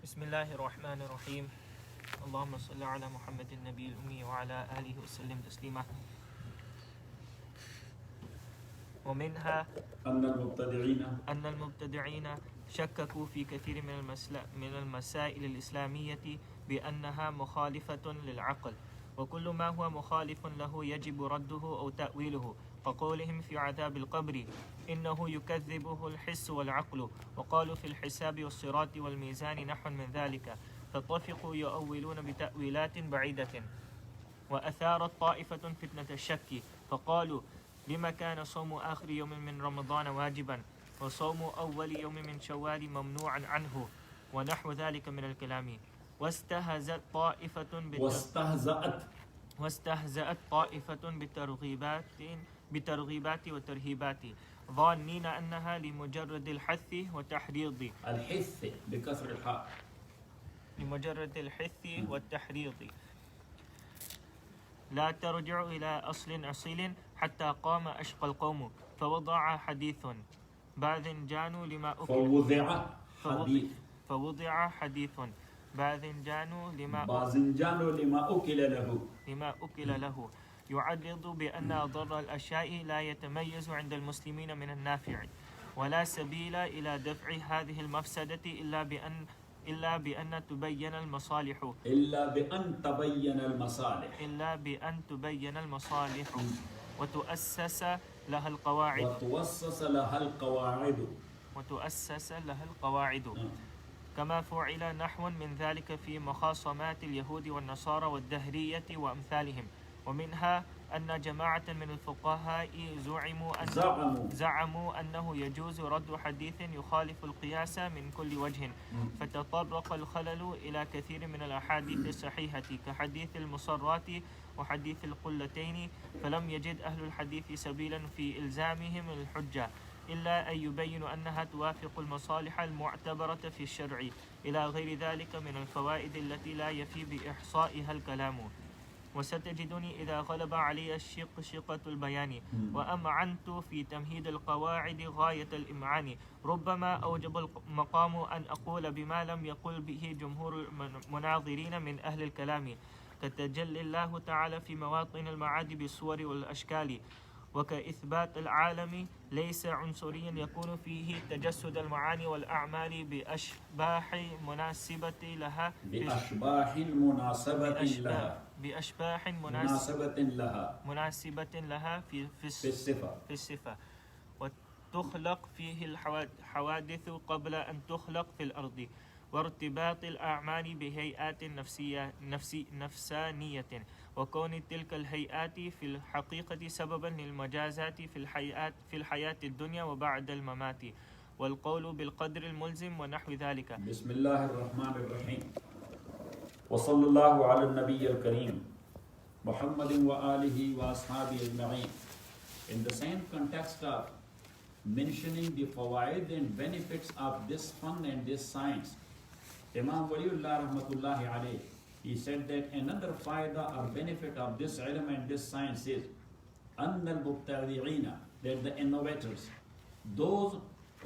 Bismillahirrahmanirrahim. Allahumma salli ala Muhammadin Nabi al-Ummi wa ala alihi wa sallim taslima. ومنها أن المبتدعين شككوا في كثير من المسائل الإسلامية بأنها مخالفة للعقل، وكل ما هو مخالف له يجب رده أو تأويله، كقولهم في عذاب القبر إنه يكذبه الحس والعقل، وقالوا في الحساب والصراط والميزان نحو من ذلك، فاتفقوا يؤولون بتأويلات بعيدة. وأثارت طائفة فتنة الشك فقالوا لما كان صوم آخر يوم من رمضان واجبا وصوم أول يوم من شوال ممنوعا عنه ونحو ذلك من الكلام. واستهزأت طائفة بالترغيبات والترهيبات ظانين أنها لمجرد الحث والتحريض بكسر الحاء لمجرد الحث والتحريض لا ترجع إلى أصل أصيل حتى قام أشقى القوم فوضع حديث باذنجان لما حديث باذنجان لما أكل له يعرض بأن ضر الأشياء لا يتميز عند المسلمين من النافع، ولا سبيل إلى دفع هذه المفسدة إلا بأن تبين المصالح وتؤسس لها القواعد كما فعل نحو من ذلك في مخاصمات اليهود والنصارى والدهرية وأمثالهم. ومنها أن جماعة من الفقهاء زعموا أنه يجوز رد حديث يخالف القياس من كل وجه، فتطرق الخلل إلى كثير من الأحاديث الصحيحة كحديث المصرات وحديث القلتين، فلم يجد أهل الحديث سبيلا في إلزامهم الحجة إلا أن يبينوا أنها توافق المصالح المعتبرة في الشرع إلى غير ذلك من الفوائد التي لا يفي بإحصائها الكلام. وستجدني إذا غلب علي شقة البيان وأمعنت في تمهيد القواعد غاية الإمعان، ربما أوجب المقام أن أقول بما لم يقل به جمهور المناظرين من أهل الكلام، كتجلي الله تعالى في مواطن المعاد بالصور والأشكال، وكإثبات العالم ليس عنصريا يكون فيه تجسد المعاني والأعمال بأشباح مناسبة لها في الصفة، وتخلق فيه الحوادث قبل أن تخلق في الأرض، وارتباط الأعمال بهيئات نفسانية، وكون تلك الهيئات في الحقيقة سببا للمجازات في الحياة الدنيا وبعد الممات، والقول بالقدر الملزم ونحو ذلك. بسم الله الرحمن الرحيم وصلى الله على النبي الكريم محمد وآله وأصحابه أجمعين. In the same context of mentioning the fawaid and benefits of this fun and this science, Imam Waliullah rahmatullahi alayh, he said that another fayda or benefit of this ilm and this science is أن المبتدعين, that the innovators, those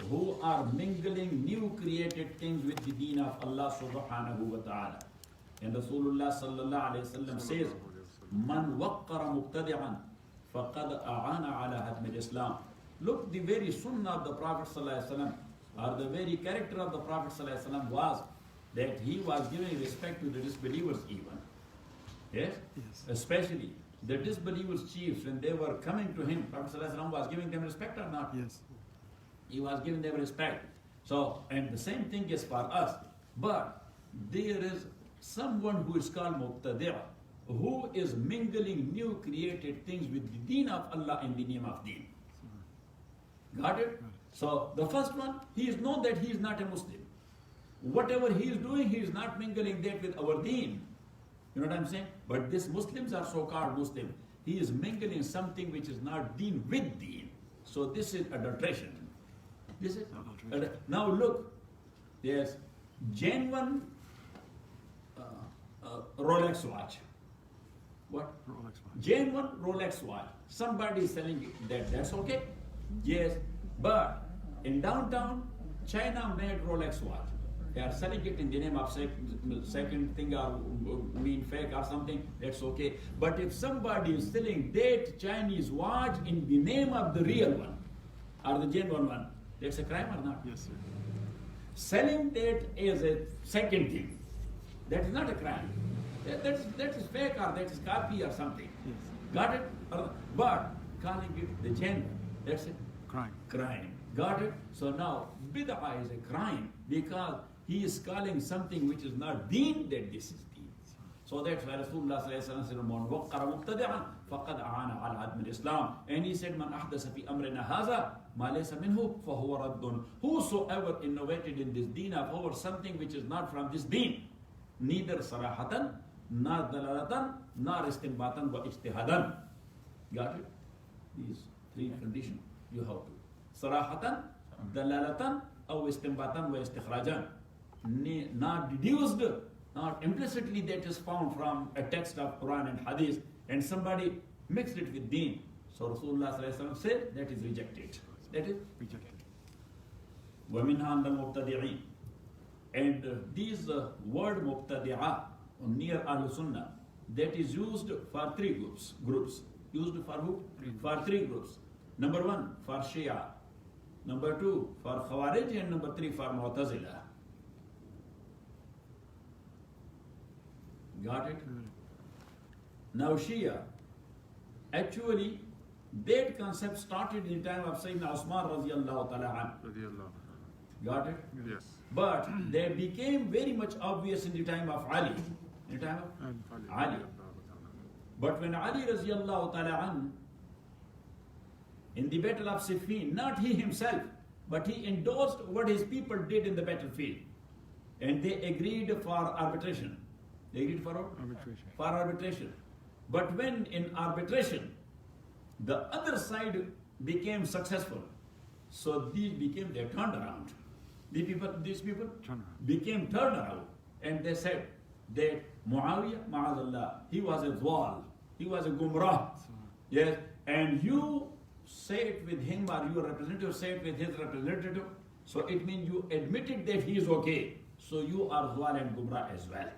who are mingling new created things with the deen of Allah subhanahu wa ta'ala. And Rasulullah sallallahu alayhi wa sallam says, Man waqqara mubtadi'an faqad a'ana ala hadm al-Islam. Look, the very sunnah of the Prophet sallallahu alayhi wa sallam, or the very character of the Prophet sallallahu alayhi wa sallam was that he was giving respect to the disbelievers even. Yes? Especially the disbelievers' chiefs, when they were coming to him, Prophet sallallahu alayhi wa sallam was giving them respect or not? Yes. He was giving them respect. So, and the same thing is for us. But there is someone who is called Muqtadi', who is mingling new created things with the deen of Allah in the name of deen. Got it? So, the first one, he is known that he is not a Muslim. Whatever he is doing, he is not mingling that with our deen. You know what I'm saying? But these Muslims are so-called Muslim. He is mingling something which is not deen with deen. So, this is adulteration. This is now look, there's genuine Rolex watch. What? Rolex watch. Genuine Rolex watch. Somebody is selling it. That's okay. Yes, but in downtown China made Rolex watch. they are selling it in the name of second thing or mean fake or something, that's okay. But if somebody is selling that Chinese watch in the name of the real one or the genuine one, that's a crime or not? Yes, sir. Selling that as a second thing, that is not a crime. That is fake or that is copy or something. Yes. Got it? But calling it the genuine, that's a Crime. crime. Got it? So now bid'ah is a crime because he is calling something which is not deen that this is deen. So that's why Rasulullah sallallahu alaihi wasallam said, وَقَّرَ مُبْتَدِعًا فَقَدْ أَعَانَ عَلَى عَدْمِ الْإِسْلَامِ. And he said, مَنْ أَحْدَثَ فِي أَمْرِنَا هَذَا مَا لَيْسَ مِنْهُ فَهُوَ رَدٌّ. Whosoever innovated in this deen of ours something which is not from this deen, neither sarahatan, nor dalalatan, nor istinbatan wa ijtihadan. Got it? These three conditions you have to. Sarahatan, dalalatan, aw istinbatan wa istikhrajan. Not deduced, not implicitly that is found from a text of Quran and Hadith, and somebody mixed it with deen. So Rasulullah sallallahu alaihi wasallam said that is rejected. That is Rejected. وَمِنْهَا عَنْدَ الْمُبْتَدِعِينَ. And this word mubtadi'ah near Ahl-Sunnah, that is used for three groups. Used for who? For three groups. Number one, for Shia. Number two, for Khawarij. And number three, for Mu'tazila. Got it? Now Shia, actually, that concept started in the time of Sayyidina Usman radiallahu ta'ala an. Got it? Yes. But they became very much obvious in the time of Ali. In the time of Ali. But when Ali radiallahu ta'ala an, in the battle of Siffin, not he himself, but he endorsed what his people did in the battlefield. And they agreed for arbitration. They agreed for Arbitration. For arbitration. But when in arbitration, the other side became successful, so these became their turnaround. These people became turnaround, and they said that Muawiyah, ma'azallah, he was a dhwal, he was a gumrah. Yes, and you say it with him, or your representative say it with his representative, so it means you admitted that he is okay. So you are dhwal and gumrah as well.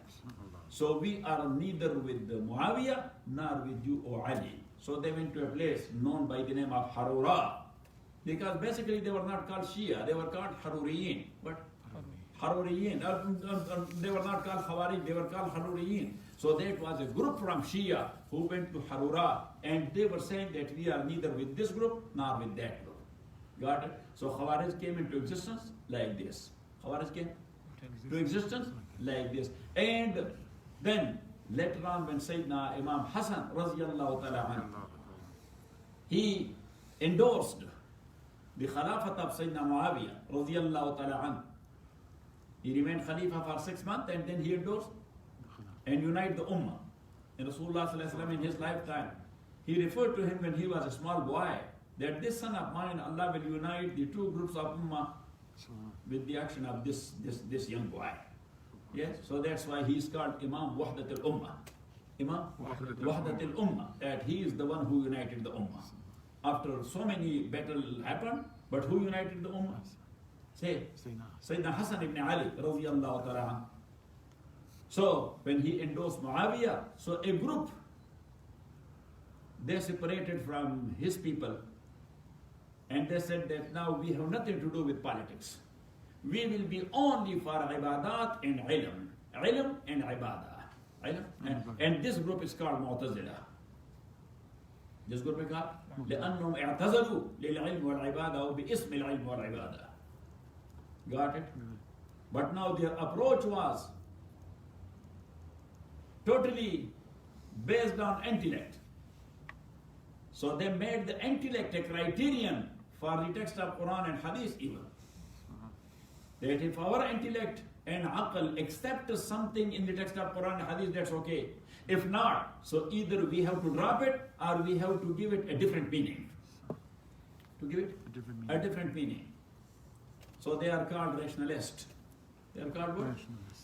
So we are neither with Muawiyah nor with you, O Ali. So they went to a place known by the name of Harura. Because basically they were not called Shia, they were called Haruriyin. But Haruriyin, they were not called Khawarij, they were called Haruriyin. So that was a group from Shia who went to Harura, and they were saying that we are neither with this group nor with that group. Got it? So Khawarij came into existence like this. Khawarij came to existence like this. And then later on when Sayyidina Imam Hassan radiallahu ta'ala anhu, he endorsed the Khalafat of Sayyidina Muawiyah radiallahu ta'ala anhu. He remained Khalifa for 6 months and then he endorsed and unite the Ummah. And Rasulullah sallallahu alaihi wasallam in his lifetime, he referred to him when he was a small boy, that this son of mine, Allah will unite the two groups of Ummah with the action of this young boy. Yes, so that's why he is called Imam Wahdatul Ummah. Imam Wahdatul Ummah, that he is the one who united the Ummah. After so many battles happened, but who united the Ummah? Say, Sayyidina Hassan ibn Ali radiallahu ta'ala anhu. So when he endorsed Muawiyah, so a group, they separated from his people and they said that now we have nothing to do with politics. We will be only for ibadat and ilm. Ilm and ibadah. And this group is called Mu'tazila. This group is called لأنهم اعتزلوا للعلم والعبادة وباسم العلم والعبادة. Got it? But now their approach was totally based on intellect. So they made the intellect a criterion for the text of Quran and Hadith even. That if our intellect and aql accept something in the text of Quran and Hadith, that's okay. If not, so either we have to drop it or we have to give it a different meaning. To give it a different meaning. So they are called rationalist. They are called what?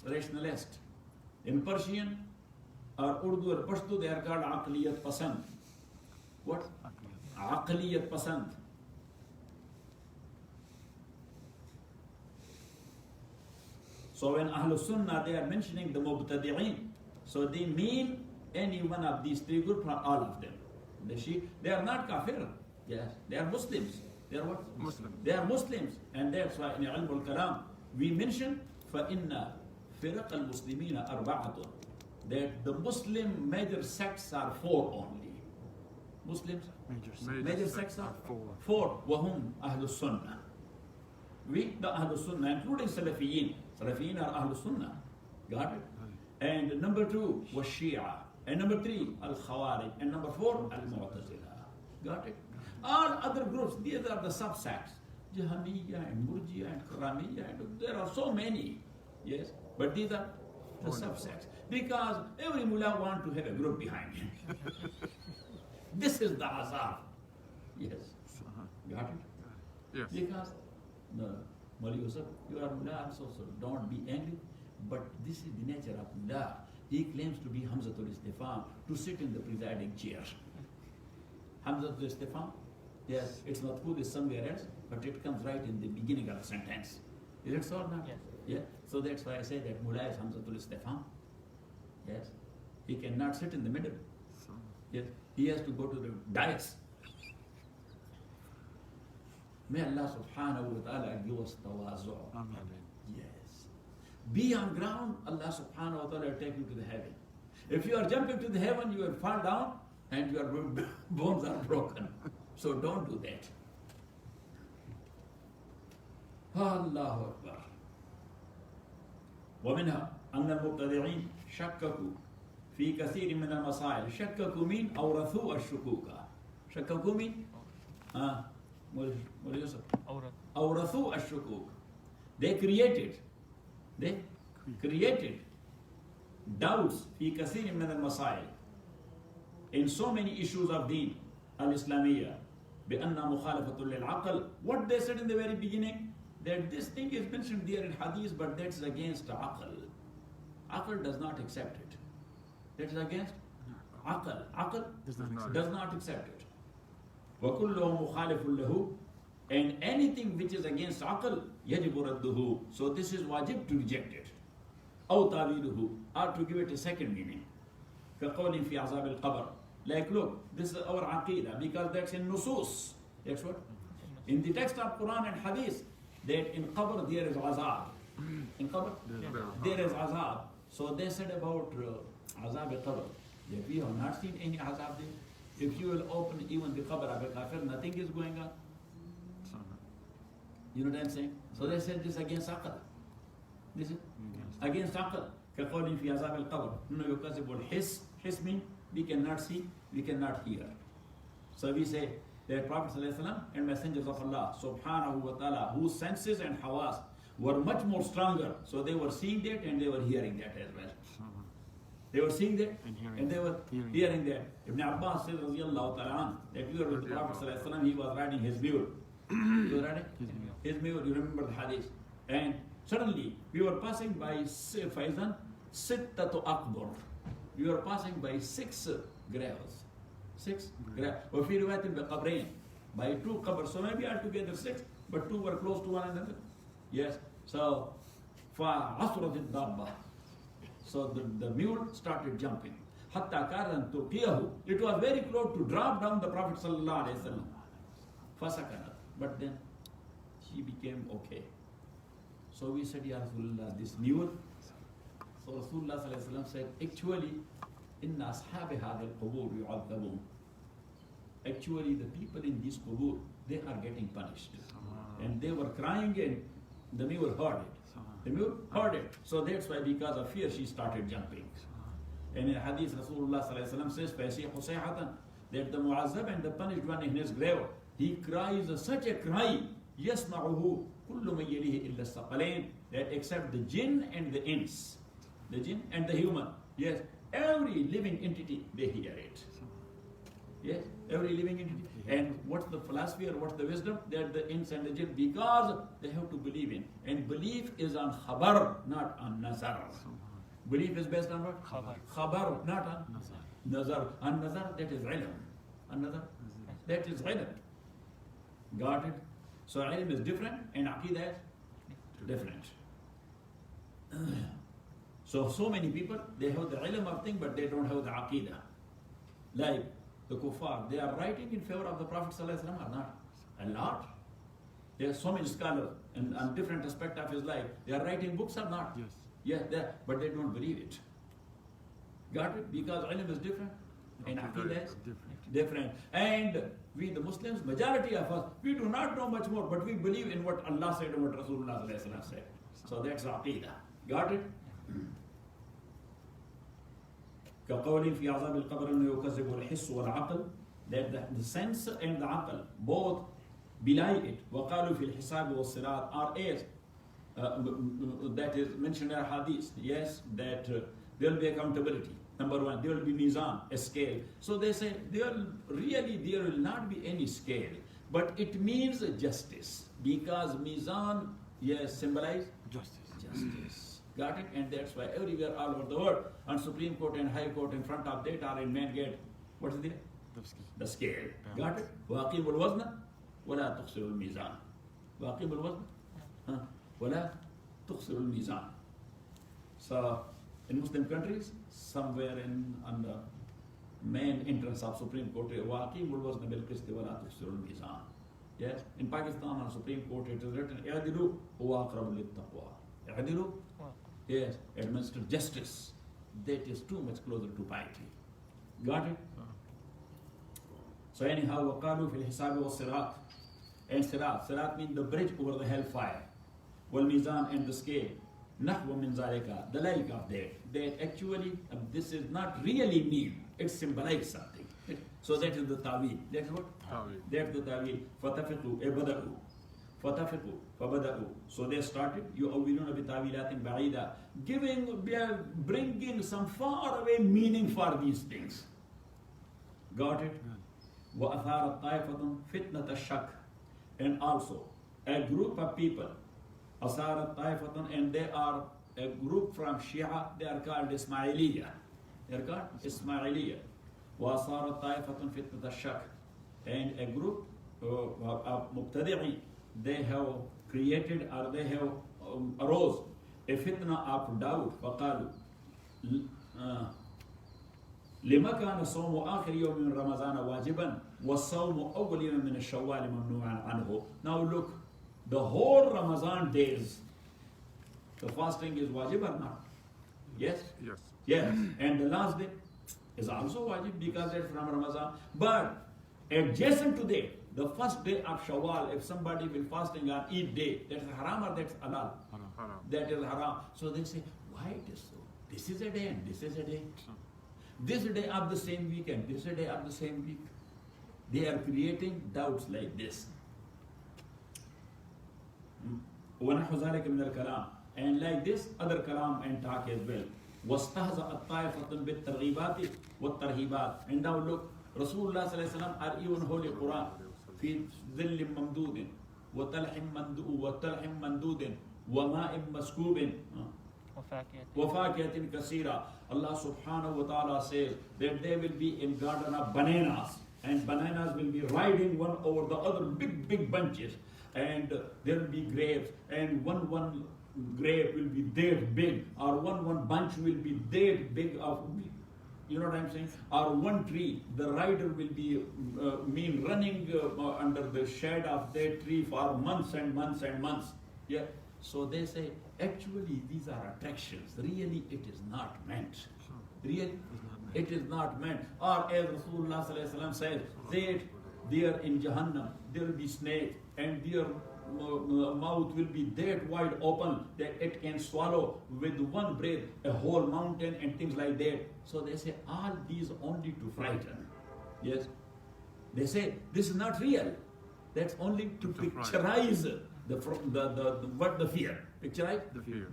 Rationalist. In Persian or Urdu or Pashto, they are called aqliyat pasand. What? Aqliyat pasand. So when Ahlul Sunnah, they are mentioning the Mubtadi'een, so they mean any one of these three groups, or all of them. They are not kafir. Yes, they are Muslims. They are what? Muslim. They are Muslims. And that's why in Ilmul Kalam, we mention فَإِنَّ فِرَقَ الْمُسْلِمِينَ أَرْبَعَةٌ, that the Muslim major sects are four only. Muslims, major sects are four. وَهُمْ أَهْلُ السُّنَّةِ. We, the Ahlul Sunnah, including Salafiyin. Salafiyin are Ahlul Sunnah. Got it? And number two was Shia. And number three, Al-Khawarij. And number four, Al-Mu'tazila. Got it? All other groups, these are the subsects. Jahmiyyah and Murjiya and Karamiyya. And there are so many. Yes? But these are the subsects. Because every mullah wants to have a group behind him. This is the azab. Yes. Got it? Yes. Because, no, Mawli Yusuf, you are mullah also, so don't be angry. But this is the nature of mullah. He claims to be Hamzatul Istifam, to sit in the presiding chair. Hamzatul Istifam, yes, its maf'ul is somewhere else, but it comes right in the beginning of a sentence. Is it so or not? Yes. Yeah. So that's why I say that mullah is Hamzatul Istifam. Yes. He cannot sit in the middle. Yes. He has to go to the dais. May Allah subhanahu wa ta'ala give us tawazu'. Yes. Be on ground, Allah subhanahu wa ta'ala will take you to the heaven. If you are jumping to the heaven, you will fall down and your bones are broken. So don't do that. Allahu Akbar. ومنها أن المبتدعين شككوا في كثير من المسائل. شككوا مين؟ أورثوا الشكوك. شككوا مين؟ أورثوا الشكوك. They created doubts في كثير من المسائل, in so many issues of deen al-Islamiyya, بأن مخالفة للعقل. What they said in the very beginning, that this thing is mentioned there in hadith, but that's against aql. Aql does not accept it. That is against aql. Aql does not accept it. وَكُلُّهُ مُخَالِفٌ لَهُ. And anything which is against aql, يَجِبُ رَدُّهُ. So this is wajib to reject it. أو تَعْوِيلُهُ, or to give it a second meaning. كَقَوْلٍ فِي عَذَابِ الْقَبْرِ. Like, look, this is our aqidah, because that's in nusus. That's what? In the text of Quran and Hadith, that in qabr there is azab. In qabr there is azab. So they said about azab al-qabr, that we have not seen any azab there. If you will open even the qabr of a kafir, nothing is going on. You know what I'm saying? So they said this against aql. This is against aql. كَقَوْلٍ فِي عَذَابِ الْقَبْرِ. No, يُكَذِبُ الْحِسْ. His means we cannot see, we cannot hear. So we say that Prophet ﷺ and messengers of Allah subhanahu wa ta'ala, whose senses and hawas were much more stronger, so they were seeing that and they were hearing that as well. They were seeing that and they were hearing that. Ibn Abbas said, radiyallahu ta'ala, that we were with the Prophet ﷺ, he was riding his mule. He was riding his mule, you remember the hadith. And suddenly we were passing by Faizan, Sittatu Akbar. We were passing by 6 graves. 6 graves. وفي رواية بقبرين, by 2 qabrs. So maybe altogether 6, but 2 were close to one another. Yes. So فعصرت الضبة. So the mule started jumping. حتى كان تلقيه. It was very close to drop down the Prophet sallallahu alaihi wasallam. فسكنت. But then she became okay. So we said, Ya Rasulullah, this mule. So Rasulullah sallallahu alaihi wasallam said, actually, inna ashabi hadil qubur yu'adhabun. Actually, the people in this qubur, they are getting punished. And they were crying and the mule heard it. The mule heard it. So that's why, because of fear, she started jumping. And in hadith, Rasulullah sallallahu alaihi wasallam says, فَيَسِيحُ صَيْحَةً, that the mu'azzab and the punished one in his grave, he cries such a cry, يَسْمَعُهُ كُلُّ مَنْ يَلِهِ إِلَّا الثَّقَلَيْنِ, that except the jinn and the ins. The jinn and the human. Yes, every living entity, they hear it. Yes, every living entity. And what's the philosophy or what's the wisdom? That the ins and the jinn, because they have to believe in. And belief is on khabar, not on nazar. Belief is based on what? Khabar, not on nazar. On nazar, that is ilm. On nazar, that is ilm. Got it? So ilm is different and aqidah is different. So many people, they have the ilm of thing, but they don't have the aqidah. Like the kuffar, they are writing in favor of the Prophet ﷺ or not? A lot. There are so many scholars on different aspects of his life. They are writing books or not? Yes. Yeah, but they don't believe it. Got it? Because ilm is different. And aqidah is different. And we, the Muslims, majority of us, we do not know much more, but we believe in what Allah said and what Rasulullah said. So that's aqidah. Got it? كقول في عذاب القبر أنه يكذب الحس والعقل, that the sense and the aql both belie it. وقالوا في الحساب والصراط are as that is mentioned in hadith. Yes, that there will be accountability. Number one, there will be mizan, a scale. So they say there will not be any scale, but it means justice, because mizan, yes, symbolize justice. Got it? And that's why everywhere all over the world, on Supreme Court and High Court, in front of that are in main gate, what is there? The scale. Got it? وَأَقِيمُوا الْوَزْنَ وَلَا تُخْسِرُوا الْمِيزَانَ. وَأَقِيمُوا الْوَزْنَ وَلَا تُخْسِرُوا الْمِيزَانَ. So, in Muslim countries, somewhere on the main entrance of Supreme Court, وَأَقِيمُوا الْوَزْنَ بِالْقِسْطِ وَلَا تُخْسِرُوا الْمِيزَانَ. Yes? In Pakistan, on Supreme Court, it is written, اعدلوا هو أقرب للتقوى. اعدلوا. Yes, administer justice. That is too much closer to piety. Got it? So anyhow, وَقَالُوا فِي الْحِسَابِ وَالصِّرَاطِ. And Seerat means the bridge over the hellfire. وَالْمِيزَان and the scale. نَحْوَ مِنْ ذَلِكَ, the like of that. That actually, this is not really mean. It symbolizes something. So that is the ta'wil. That's what? That's the ta'wil. فَتَفِقُوا اِبَدَأُوا. فَتَفِقُوا فَبَدَأُوا. So they started, يُؤَوِّلُونَ بِتَعْوِيلَاتٍ بَعِيدًا, bringing some far away meaning for these things. Got it? وَأَثَارَتْ طَائِفَةٌ فِتْنَةَ الشَّكِّ. And also, a group of people, أَثَارَتْ طَائِفَةٌ, and they are a group from Shia, they are called Ismailiyya. They are called Ismailiyya. وَأَثَارَتْ طَائِفَةٌ فِتْنَةَ الشَّكِّ. And a group of Mubtadi'i, they have created or they have arose a fitna of doubt. وقالوا لما كان صوم آخر يوم من رمضان واجبا والصوم أول يوم من الشوال ممنوعا عنه. Now look, the whole Ramadan days, the fasting is wajib or not? Yes? Yes. And the last day is also wajib because it's from Ramadan. But adjacent to that, the first day of Shawwal, if somebody will fasting on each day, that's haram or that's halal? Haram. That is haram. So they say, why it is so? This is a day and this is a day. This day of the same week and this day of the same week. They are creating doubts like this. وَنَحْوَ ذَلِكَ مِنَ الْكَلَامِ. And like this, other kalam and talk as well. وَاسْتَهْزَأَ الطَّائِفَةٌ بِالتَّرْغِيبَاتِ وَالتَّرْهِيبَاتِ. And now look, Rasulullah sallallahu alaihi wasallam are even Holy Quran. في ظل ممدود وطلح ممدود وماء مسكوب وفاكهة كثيرة. Allah subhanahu wa ta'ala says that they will be in garden of bananas, and bananas will be riding one over the other, big bunches, and there will be grapes, and one grape will be that big, or one bunch will be that big of, you know what I'm saying? Or one tree, the rider will be running under the shade of that tree for months and months and months. Yeah. So they say, actually these are attractions. Really, it is not meant. Really, it is not meant. Or as Rasulullah sallallahu alaihi wasallam says, that there in Jahannam, there will be snakes, and their mouth will be that wide open that it can swallow with one breath a whole mountain and things like that. So they say all these only to frighten. Yes. They say this is not real. That's only to picturize the fear. Picturize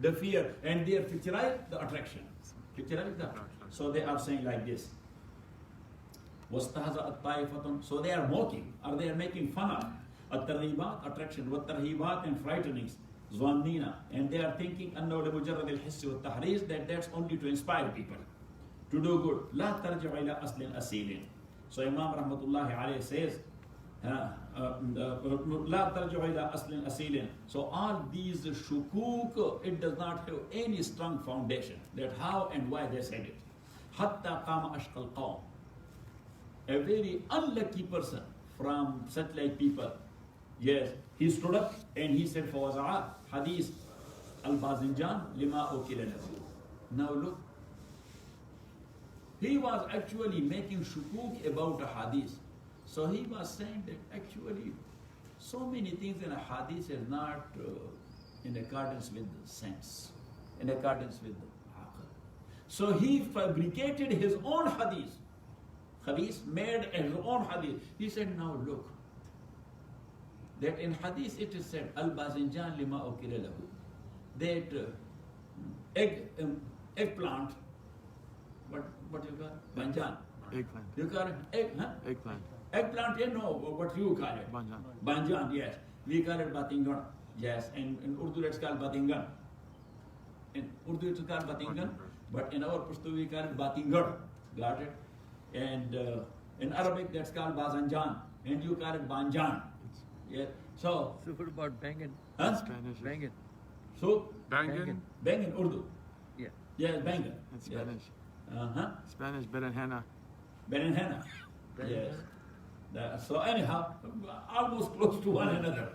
the fear. And they picturize the attraction. Picturize the attraction. So they are saying like this. وَاسْتَهْزَأَ الطَّائِفَةٌ. So they are mocking, or they are making fun of الترغيبات, attraction, والترهيبات and frightenings, ظنينا, and they are thinking أنه لمجرد الحس والتحريز, that that's only to inspire people to do good. لا ترجع إلى أصل أصيل. So Imam Rahmatullahi alayhi says, لا ترجع إلى أصل أصيل. So all these shukuk, it does not have any strong foundation that how and why they said it. حتى قام أشقى القوم. A very unlucky person from such like people. Yes, he stood up and he said, فوزع حديث الباذنجان لما أوكل له. Now look, he was actually making shukuk about a hadith. So he was saying that actually so many things in a hadith is not in accordance with the sense, in accordance with the aql. So he fabricated his own hadith. Hadith made his own hadith. He said, now look, that in hadith it is said, al-bazinjan lima ukila lahu, that eggplant, what you call it? Banjan. Eggplant. You call it egg, huh? Eggplant. Eggplant, you know what you call it? Banjan. Banjan, yes. We call it batingan. Yes, in Urdu it's called batingan. In Urdu it's called batingan, but in our Pashto we call it batingan. Got it? And in Arabic that's called bazanjan, and you call it banjan. Yeah. So what about bangin? Huh? Spanish. Bangin. So Bangan. bang in Urdu. Yeah. Yes, bangan. In Spanish. Uh-huh. Spanish, berenjena. Berenjena. Yes. So anyhow, almost close to one another.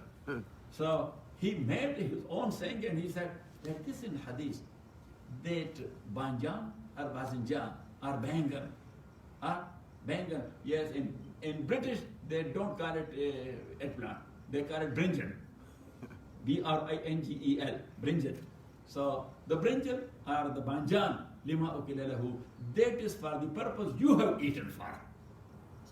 So he made his own saying, and he said that this in hadith, that banjan or bazinjan or bangan, yes, in British they don't call it eggplant, they call it brinjal. B-R-I-N-G-E-L, brinjal. So the brinjal or the banjan, lima ukila lahu, that is for the purpose you have eaten for.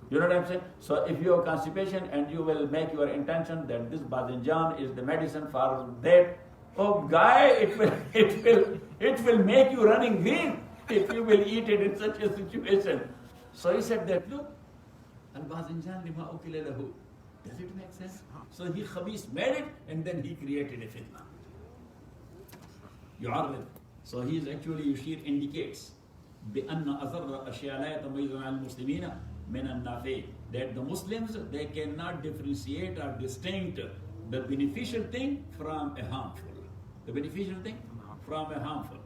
You know what I'm saying? So if you have constipation and you will make your intention that this bazinjan is the medicine for that, oh guy, it will make you running green if you will eat it in such a situation. So he said that, look, al-bazinjan lima ukila lahu. Does it make sense? So he khabis made it and then he created a fitna. يعرض. So he is actually Yushir indicates بأن أضر الأشياء لا يتميز عن المسلمين من النافع, that the Muslims, they cannot differentiate or distinct the beneficial thing from a harmful. The beneficial thing from a harmful.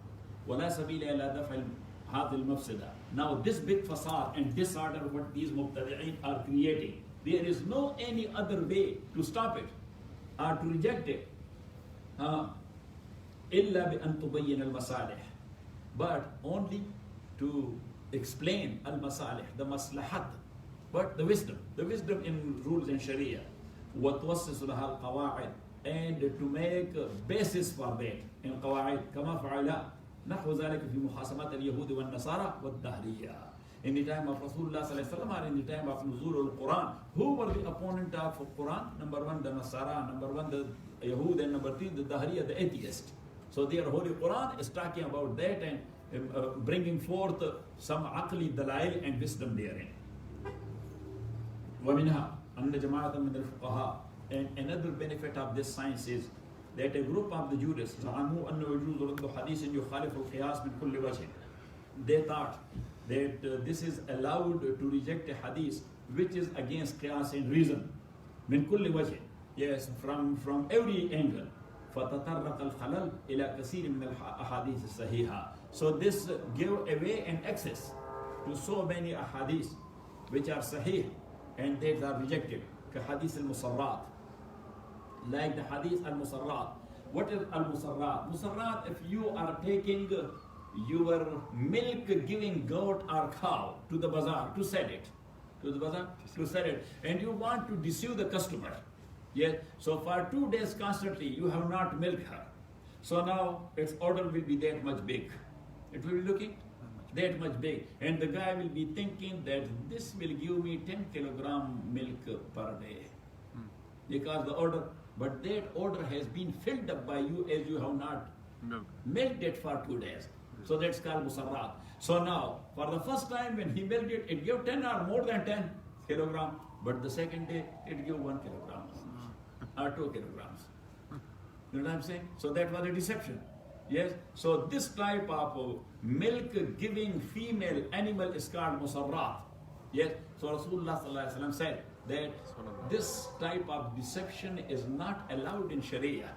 ولا سبيل إلى دفع هذه المفسدة. Now this big facade and disorder what these mubtadi'in are creating, there is no any other way to stop it or to reject it. إلا بأن تبين المصالح, but only to explain al-masalih, the maslahat, but the wisdom in rules and sharia, وتوسس لها القواعد, and to make a basis for that in قواعد كما فعل نحو ذلك في محاسمات اليهود والنصارى والدهرية. In the time of Rasulullah sallallahu alaihi wasallam, or in the time of Usul Ul Quran, who were the opponent of Quran? Number one, the Nasara, number one, the Yahud, and number three, the Dahriya, the atheist. So their Holy Quran is talking about that and bringing forth some aqli dalail and wisdom therein. وَمِنْهَا أَنَّ جَمَاعَةً مِنَ الْفُقَهَاءِ, and another benefit of this science is that a group of the jurists, زَعَمُوا أَنَّ وَجُوزُ رَدُّ حَدِيثٍ يُخَالِفُ الْقِيَاسِ مِنْ كُلِّ وَجْهٍ. They thought that this is allowed to reject a hadith which is against qiyas and reason. مِنْ كُلِّ وَجْهٍ. Yes, from every angle. فَتَطَرَّقَ الْخَلَلْ إِلَى كَثِيرٍ مِنَ الْأَحَادِيثِ الصَّحِيحَةِ. So this gave away and access to so many ahadith which are sahih and they are rejected. كحديث المصرات, like the hadith al-musarrat. What is al-musarrat? Musarrat, if you are taking your milk giving goat or cow to the bazaar to sell it, and you want to deceive the customer. Yes, so for 2 days constantly you have not milked her. So now its order will be that much big. It will be looking that much big. And the guy will be thinking that this will give me 10 kilogram milk per day. Because the order, but that order has been filled up by you as you have not milked it for 2 days. So that's called musarrat. So now, for the first time when he milked it, it gave 10 or more than 10 kilogram. But the second day, it gave 1 kilogram or 2 kilograms. You know what I'm saying? So that was a deception. Yes. So this type of milk giving female animal is called musarrat. Yes. So Rasulullah sallallahu alaihi wasallam said that this type of deception is not allowed in Sharia.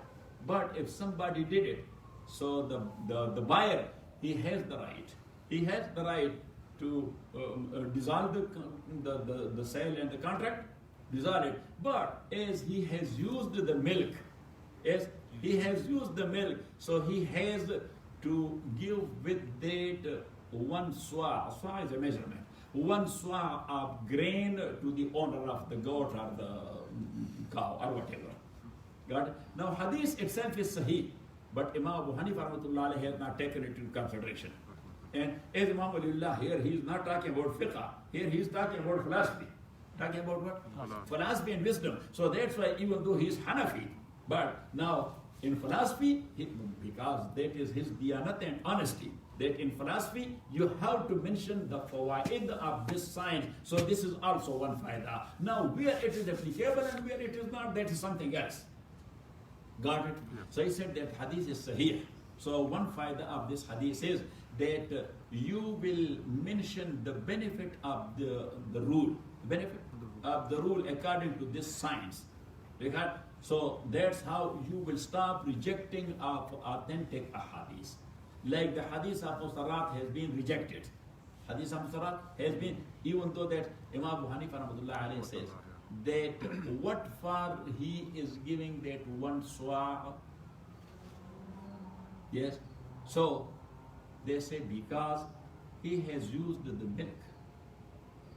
But if somebody did it, so the buyer, he has the right. He has the right to dissolve the sale and the contract, dissolve it. But as he has used the milk, so he has to give with that one swa. Swa is a measurement. One swa of grain to the owner of the goat or the cow or whatever. Got it? Now hadith itself is sahih, but Imam Abu Hanifa rahmatullah alayhi has not taken it into consideration. And as Imam Aliullah here, he is not talking about fiqh. Here he is talking about philosophy. Talking about what? Philosophy and wisdom. So that's why even though he is Hanafi, but now in philosophy, because that is his diyanat and honesty, that in philosophy you have to mention the fawaid of this science. So this is also one fayda. Now where it is applicable and where it is not, that is something else. Got it? Yeah. So he said that hadith is sahih. So one fayda of this hadith is that you will mention the benefit of the rule. Benefit of the rule according to this science. So that's how you will stop rejecting of authentic ahadith. Like the hadith of Musarat has been rejected. Hadith of Musarat has been, even though that Imam Abu Hanifa rahmatullah alayhi says that what for he is giving that one swa. Yes. So they say because he has used the milk.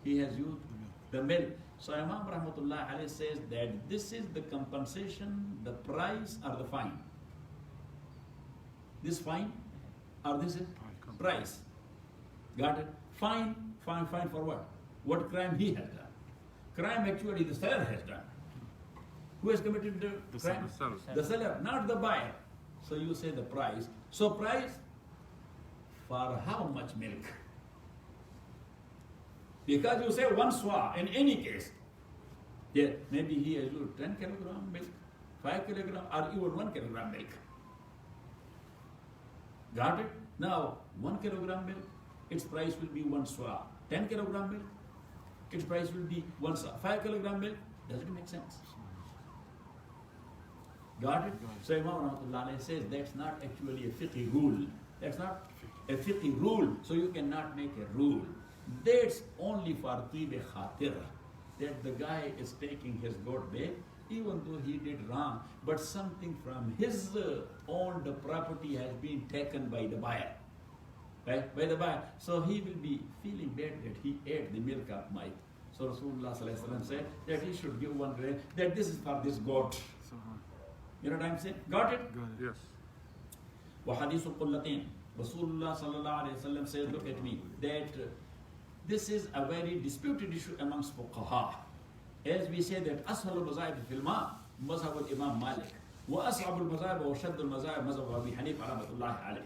He has used the milk. So Imam rahmatullah alayhi says that this is the compensation, the price or the fine. This fine or this is price. Got it? Fine for what? What crime he has done. Crime actually the seller has done. Who has committed the crime? The seller, not the buyer. So you say the price. So price for how much milk? Because you say one swa in any case. Yeah, maybe he has used 10 kilogram milk, 5 kilogram, or even 1 kilogram milk. Got it? Now, 1 kilogram milk, its price will be 1 swa. 10 kilogram milk, its price will be 1 swa. 5 kilogram milk, doesn't make sense. Got it? So Imam Rahmatullah says that's not actually a fiqh rule. That's not a fiqh rule. So you cannot make a rule. That's only for tibe khatir. That the guy is taking his goat back, even though he did wrong, but something from his owned property has been taken by the buyer. Right? By the buyer. So he will be feeling bad that he ate the milk of my. So Rasulullah said that he should give one grain, that this is for this goat. You know what I'm saying? Got it? Got it. Yes. Hadith al Qudsi. Rasulullah sallallahu alayhi wa sallam says, look at me, that this is a very disputed issue amongst fuqaha. As we say that ashal al-mazahib fil ma, mazhab al-imam Malik, wa ashab al-mazahib wa shadd al-mazahib, mazhab Abi Hanifa rahmatullahi alayhi.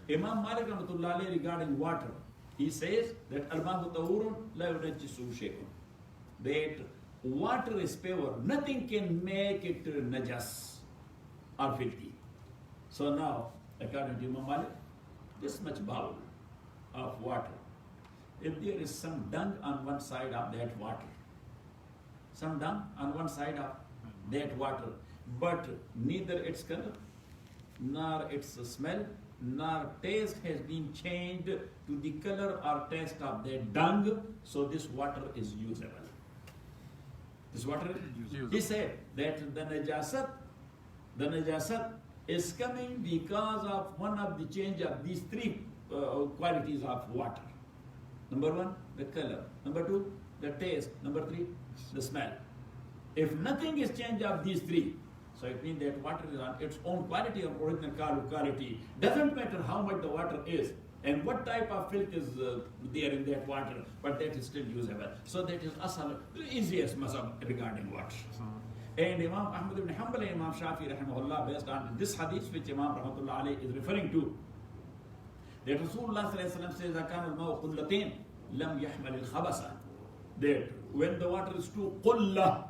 Imam Malik rahmatullahi alayhi regarding water, he says that al-mahu tahurun la yunajjisu shay'un. That water is pure, nothing can make it najas or filthy. So now, according to Imam Malik, this much bowl of water, if there is some dung on one side of that water, some dung on one side of that water, but neither its color, nor its smell, nor taste has been changed to the color or taste of that dung, so this water is usable. This water is usable. He said that the najasat is coming because of one of the change of these three qualities of water. Number one, the color. Number two, the taste. Number three, the smell. If nothing is changed of these three, so it means that water is on its own quality or original quality. Doesn't matter how much the water is and what type of filth is there in that water, but that is still usable. So that is asal, the easiest mazhab regarding water. And Imam Ahmad ibn Hanbal and Imam Shafi rahimahullah, based on this hadith which Imam rahmatullah alayhi is referring to, that Rasulullah sallallahu alayhi wa sallam says, "Akan al-ma'u qullatain lam yahmal al-khabasa." That when the water is too qulla,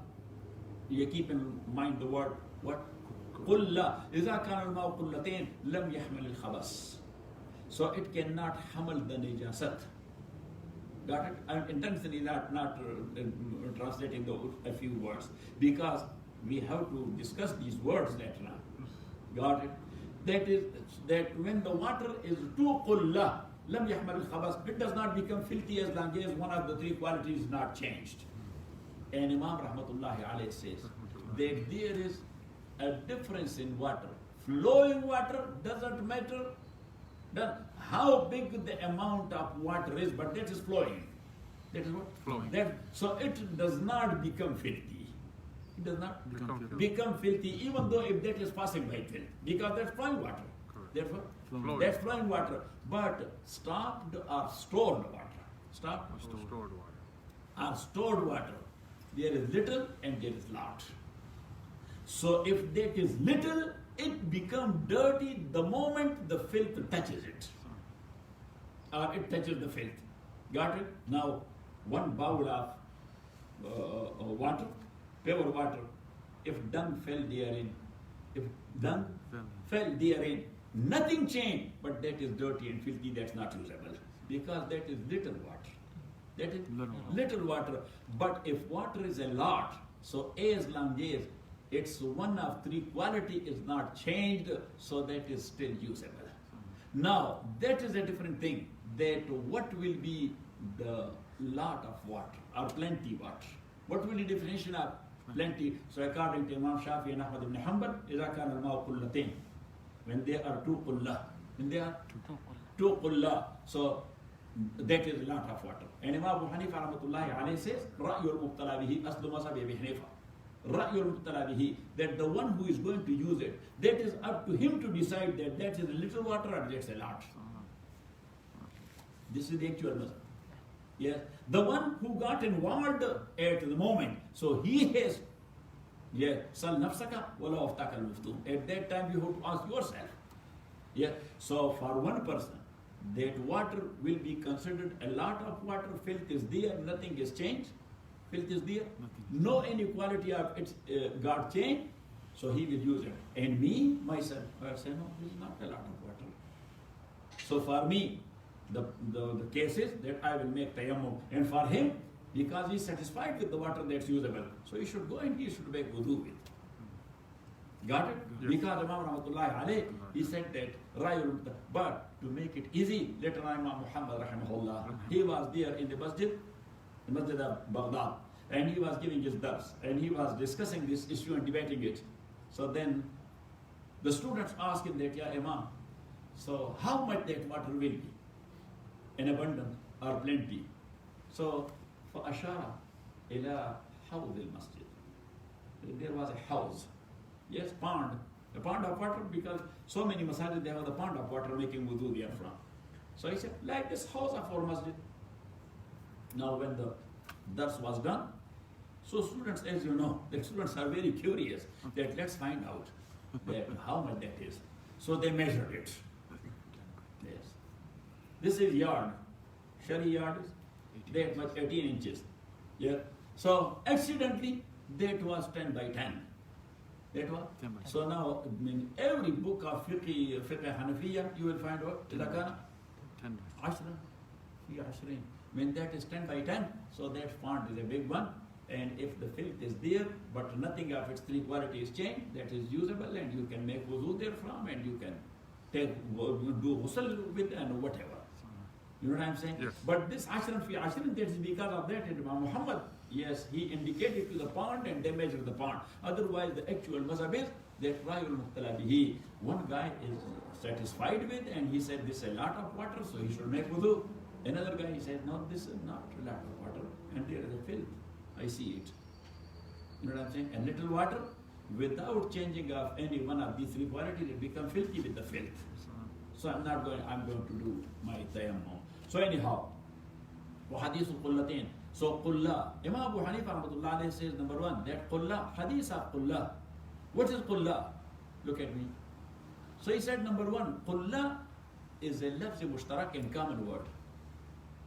you keep in mind the word what? Qulla. إذا كان الماء قلتين لم يحمل الخبث. So it cannot hamel the najasat. Got it? I'm intentionally not translating a few words because we have to discuss these words later on. Got it? That is, that when the water is too qullah, lam yahmal al-khabas, it does not become filthy as long as one of the three qualities is not changed. And Imam Rahmatullahi alayhi says that there is a difference in water. Flowing water doesn't matter how big the amount of water is, but that is flowing. That is what? Flowing. So it does not become filthy. It does not become filthy, even though if that is passing by filth, because that's flowing water. Therefore, that's flowing water. But stopped or stored water. Stopped or stored water. Or stored water. There is little and there is lot. So if that is little, it becomes dirty the moment the filth touches it. Or it touches the filth. Got it? Now, one bowl of water, pure water, if dung fell therein, nothing changed, but that is dirty and filthy, that's not usable. Because that is little water. That is little water. But if water is a lot, so as long as it's one of three quality is not changed, so that is still usable. Now, that is a different thing. That what will be the lot of water or plenty water? What will be the definition of plenty? So according to Imam Shafi and Ahmad ibn Hanbal, إِذَا كَانَ الْمَاءُ قُلَّتَيْنِ, when there are two qullah. When there are two qullah, so that is a lot of water. And Imam Abu Hanifa rahmatullahi alayhi says, رَأْيُ الْمُقْتَلَى بِهِ أَصْلُ مَذْهَبِ أَبِي حَنِيفَةَ. رَأْيُ الْمُقْتَلَى بِهِ, that the one who is going to use it, that is up to him to decide that that is a little water or that's a lot. This is the actual mazhab. Yes, the one who got involved at the moment, so he has, sal nafsaka wala aftaka al-muftum. At that time you have to ask yourself. So for one person, that water will be considered a lot of water, filth is there, nothing is changed. Filth is there, no inequality of its got changed, so he will use it. And me, myself, I say, no, this is not a lot of water. So for me, the case is that I will make tayammum. And for him, because he is satisfied with the water that's usable, so he should go and he should make wudu with. Got it? Yes. Because Imam Rahmatullahi alayhi, he said that, but to make it easy, later on Imam Muhammad rahimahullah, he was there in the masjid of Baghdad, and he was giving his dars, and he was discussing this issue and debating it. So then the students asked him that, Imam, so how much that water will be? In abundance or plenty? So فَأَشَارَ إِلَىٰ حَوْضِ الْمَسْجِدِ. There was a house. Yes, pond. A pond of water, because so many masajid, they have the pond of water making wudu there from. So he said, like this house of our masjid. Now when the dars was done, so students, as you know, the students are very curious that let's find out that how much that is. So they measured it. Yes. This is yard. Shari yard is that much, 18 inches. Yeah. So accidentally, that was 10 by 10. That was? So now, in every book of fiqh Hanafiya, you will find out, إِذَا كَانَ 10 by 10. When that is 10 by 10, so that font is a big one. And if the filth is there, but nothing of its three qualities changed, that is usable, and you can make wudu therefrom, and you can do ghusl with and whatever. You know what I'm saying? Yes. But this ashran fi ashran, that is because of that. And Imam Muhammad, yes, he indicated to the pond and they measured the pond. Otherwise, the actual mazhab is that ra'yul muqtala bihi. One guy is satisfied with, and he said this is a lot of water, so he should make wudu. Another guy, he said, no, this is not a lot of water, and there is a filth. I see it. You know what I'm saying? A little water, without changing of any one of these three qualities, it becomes filthy with the filth. So I'm going to do my tayammum. So anyhow, Hadith al Qullatain. So Qullah, Imam Abu Hanifa rahmatullah alayhi says, number one, that Qullah, Hadith of Qullah. What is Qullah? Look at me. So he said, number one, Qullah is a lafz mushtarak in common word.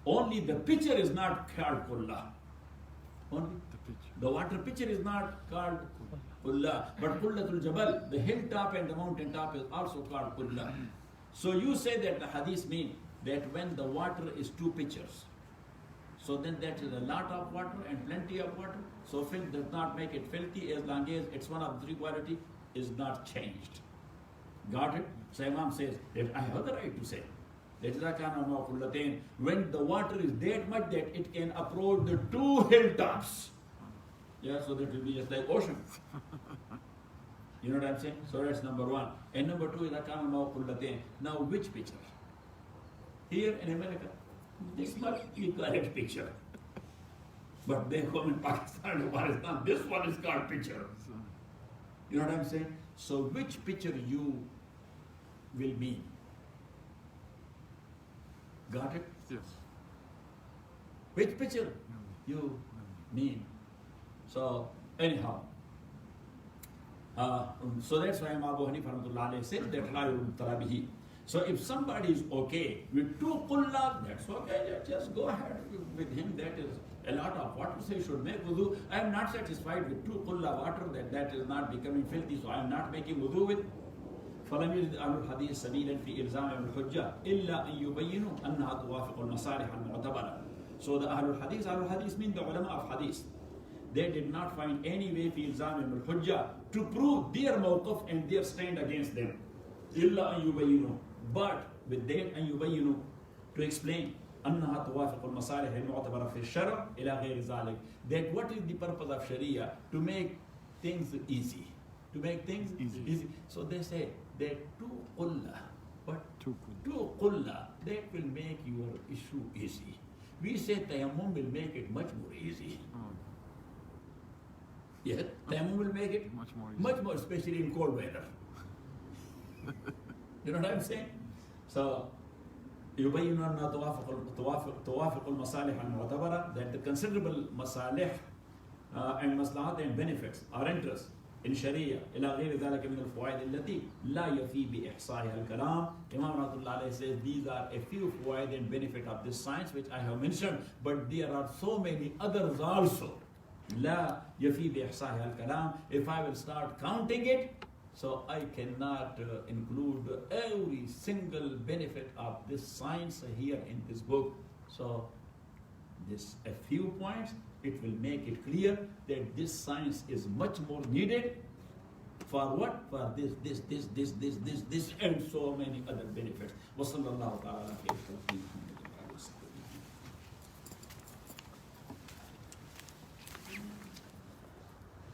Only the pitcher is not called Qullah. Only the water pitcher is not called Qullah. But Qullatul Jabal, the hilltop and the mountain top, is also called Qullah. So you say that the hadith mean that when the water is two pitchers, So then that is a lot of water and plenty of water. So filth does not make it filthy as long as it's one of the three quality is not changed. Got it? So Imam says that I have the right to say that when the water is that much that it can approach the two hilltops. Yeah, so that will be just like ocean. You know what I'm saying? So that's number one. And number two is now which picture? Here in America, this much is correct picture. But they come in Pakistan and Pakistan, this one is called picture. You know what I'm saying? So which picture you will mean? Got it? Yes. Which picture you mean? So anyhow, so that's why Imam Abu Hanifa said that la yurtala bihi. So if somebody is okay with two qullah, that's okay. Just go ahead with him. That is a lot of water. So you should make wudu. I am not satisfied with two qullah water. That is not becoming filthy. So I am not making wudu with. فلم يجد أهل الحديث سبيلا في إلزام الحجة إلا أن يبينوا أنها توافق المصالح المعتبرة. So the أهل الحديث mean the ulama of hadith. They did not find any way في إلزام الحجة to prove their mawqif and their stand against them. إلا أن يبينوا. But with that أن يبينوا to explain أنها توافق المصالح المعتبرة في الشرع إلى غير ذلك. That what is the purpose of Sharia? To make things easy. To make things easy. So they say that two qullah, what? Two qullah, that will make your issue easy. We say tayammum will make it much more easy. Yes, tayammum will make it much more, especially in cold weather. You know what I'm saying? So, يبين أن توافق المصالح المعتبرة, that the considerable masalih and maslahat and benefits are interests in Sharia إلى غير ذلك من الفوائد التي لا يفي بإحصائها الكلام. Imam Rahmatullah says these are a few fawaid and benefit of this science which I have mentioned, but there are so many others also. لا يفي بإحصائها الكلام. If I will start counting it, so I cannot include every single benefit of this science here in this book. So this a few points, it will make it clear that this science is much more needed for what? For this, and so many other benefits. وصلى الله تعالى على خير.